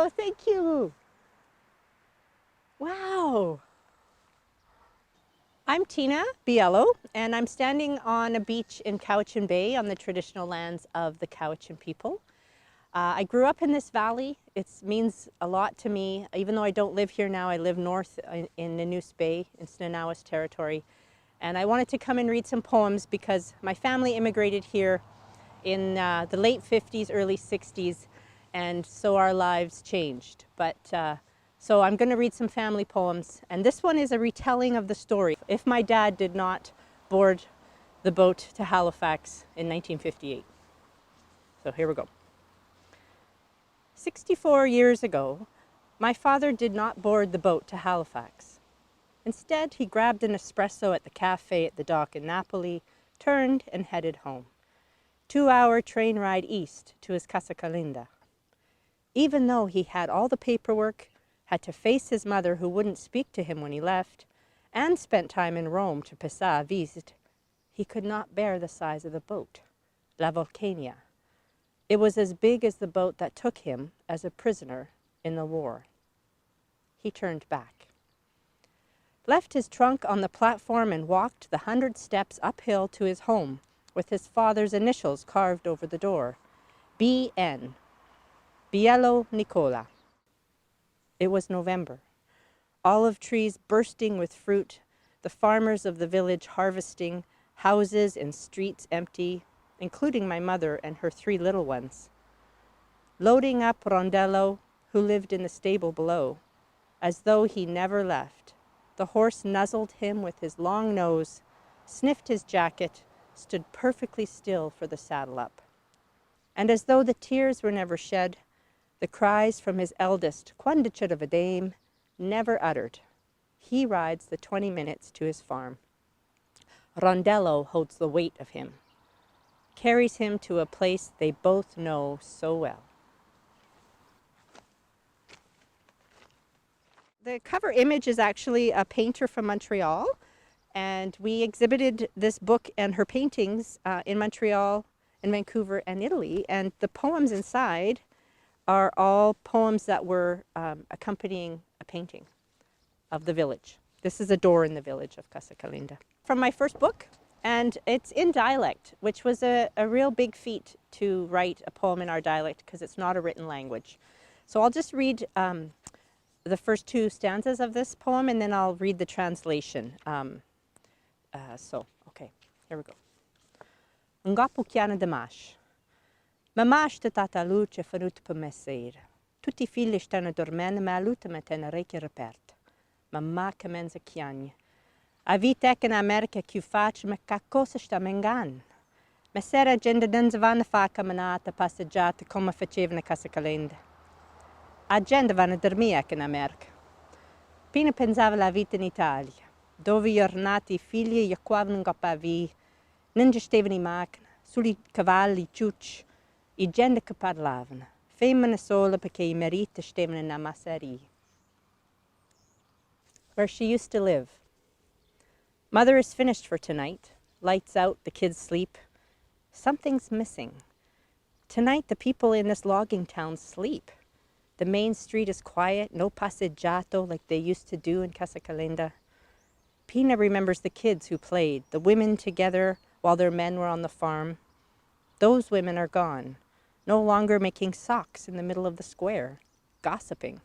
Oh, thank you. Wow. I'm Tina Biello, and I'm standing on a beach in Cowichan Bay on the traditional lands of the Cowichan people. I grew up in this valley. It means a lot to me. Even though I don't live here now, I live north in Nanoose Bay in Snanawas territory. And I wanted to come and read some poems because my family immigrated here in the late 50s, early 60s, and so our lives changed. So I'm going to read some family poems, and this one is a retelling of the story. If my dad did not board the boat to Halifax in 1958. So here we go. 64 years ago, my father did not board the boat to Halifax. Instead, he grabbed an espresso at the cafe at the dock in Napoli, turned and headed home. 2-hour train ride east to his Casa Calinda. Even though he had all the paperwork, had to face his mother who wouldn't speak to him when he left, and spent time in Rome to Pisa visit, he could not bear the size of the boat, La Vulcania. It was as big as the boat that took him as a prisoner in the war. He turned back, left his trunk on the platform and walked the 100 steps uphill to his home with his father's initials carved over the door, B.N., Biello Nicola. It was November. Olive trees bursting with fruit, the farmers of the village harvesting, houses and streets empty, including my mother and her 3 little ones. Loading up Rondello, who lived in the stable below, as though he never left. The horse nuzzled him with his long nose, sniffed his jacket, stood perfectly still for the saddle up. And as though the tears were never shed, the cries from his eldest, Quandichet of a dame, never uttered. He rides the 20 minutes to his farm. Rondello holds the weight of him, carries him to a place they both know so well. The cover image is actually a painter from Montreal, and we exhibited this book and her paintings in Montreal, in Vancouver, and Italy, and the poems inside are all poems that were accompanying a painting of the village. This is a door in the village of Casa Calinda. From my first book, and it's in dialect, which was a real big feat to write a poem in our dialect because it's not a written language. So I'll just read the first 2 stanzas of this poem, and then I'll read the translation. Okay, here we go. Ngapu chiana de mash. Mamash te tata luce fanut per messer. Tutti i figli stanno dormendo, ma luta me te orecchie repert. Mamma che menza chiagne. A vita che in America più facile, ma che cosa sta mengan? Ma sera gente non vanno a fare camminate, passeggiate come facevano a Casa Calinda. A gente vanno a dormire anche in America. Prima pensavo alla vita in Italia, dove i giornati i figli giocavano a via, non gestivano in macchina, sui cavalli, i ciucci, i gente che parlavano, femmine sole perché i mariti stavano in una masseria. Where she used to live. Mother is finished for tonight. Lights out, the kids sleep. Something's missing. Tonight the people in this logging town sleep. The main street is quiet, no passeggiato like they used to do in Casa Calinda. Pina remembers the kids who played, the women together while their men were on the farm. Those women are gone, no longer making socks in the middle of the square, gossiping.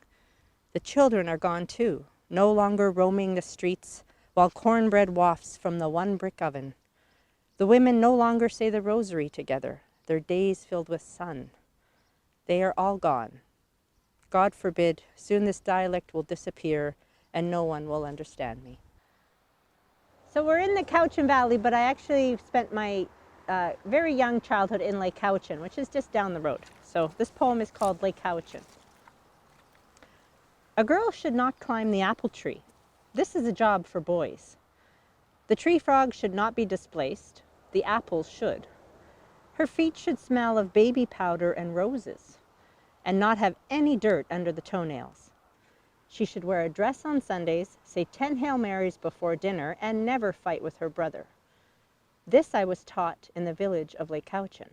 The children are gone too, no longer roaming the streets while cornbread wafts from the one brick oven. The women no longer say the rosary together, their days filled with sun. They are all gone. God forbid, soon this dialect will disappear and no one will understand me. So we're in the Cowichan Valley, but I actually spent my very young childhood in Lake Cowichan, which is just down the road. So this poem is called Lake Cowichan. A girl should not climb the apple tree. This is a job for boys. The tree frog should not be displaced. The apples should. Her feet should smell of baby powder and roses, and not have any dirt under the toenails. She should wear a dress on Sundays, say 10 Hail Marys before dinner, and never fight with her brother. This I was taught in the village of Lake Cowichan.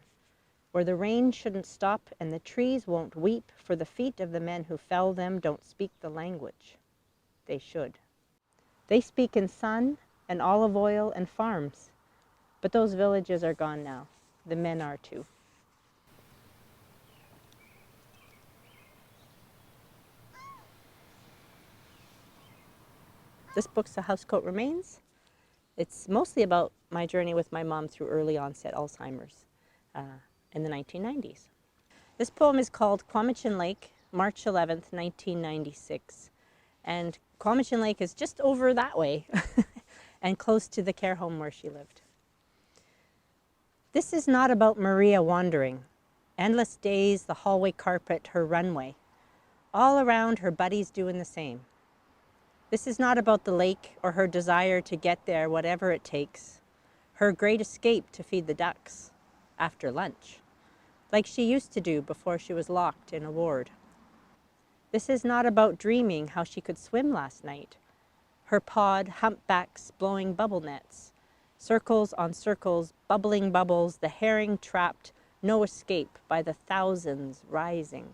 where the rain shouldn't stop and the trees won't weep, for the feet of the men who fell them don't speak the language. They should. They speak in sun and olive oil and farms, but those villages are gone now. The men are too. This book's A Housecoat Remains. It's mostly about my journey with my mom through early onset Alzheimer's in the 1990s. This poem is called Quamachin Lake, March 11th, 1996. And Quamachin Lake is just over that way and close to the care home where she lived. This is not about Maria wandering. Endless days, the hallway carpet, her runway. All around, her buddies doing the same. This is not about the lake or her desire to get there, whatever it takes. Her great escape to feed the ducks after lunch, like she used to do before she was locked in a ward. This is not about dreaming how she could swim last night. Her pod, humpbacks, blowing bubble nets. Circles on circles, bubbling bubbles, the herring trapped, no escape by the thousands rising.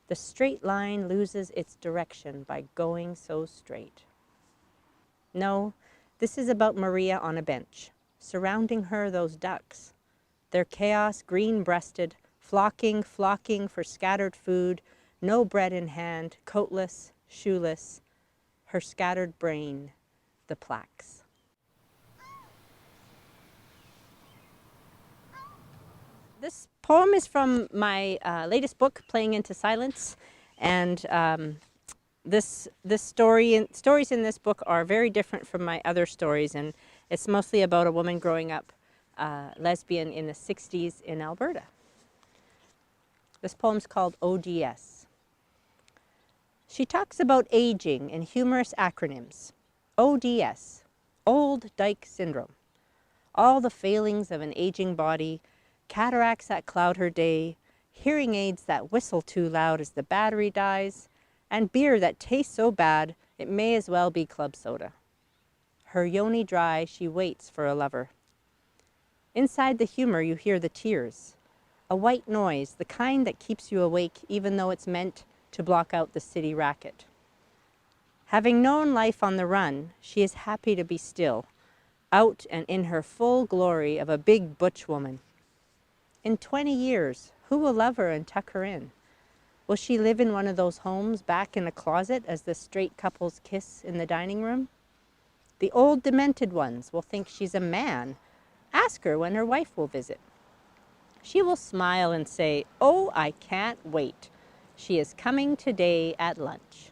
The straight line loses its direction by going so straight. No, this is about Maria on a bench, surrounding her those ducks. Their chaos, green-breasted, flocking for scattered food, no bread in hand, coatless, shoeless, her scattered brain, the plaques. This poem is from my latest book, Playing into Silence, and stories in this book are very different from my other stories, and it's mostly about a woman growing up lesbian in the 60s in Alberta. This poem's called ODS. She talks about aging in humorous acronyms. ODS, Old Dyke Syndrome. All the failings of an aging body, cataracts that cloud her day, hearing aids that whistle too loud as the battery dies, and beer that tastes so bad it may as well be club soda. Her yoni dry, she waits for a lover. Inside the humor you hear the tears, a white noise, the kind that keeps you awake even though it's meant to block out the city racket. Having known life on the run, she is happy to be still, out and in her full glory of a big butch woman. In 20 years, who will love her and tuck her in? Will she live in one of those homes back in a closet as the straight couples kiss in the dining room? The old demented ones will think she's a man. Ask her when her wife will visit. She will smile and say, "Oh, I can't wait. She is coming today at lunch."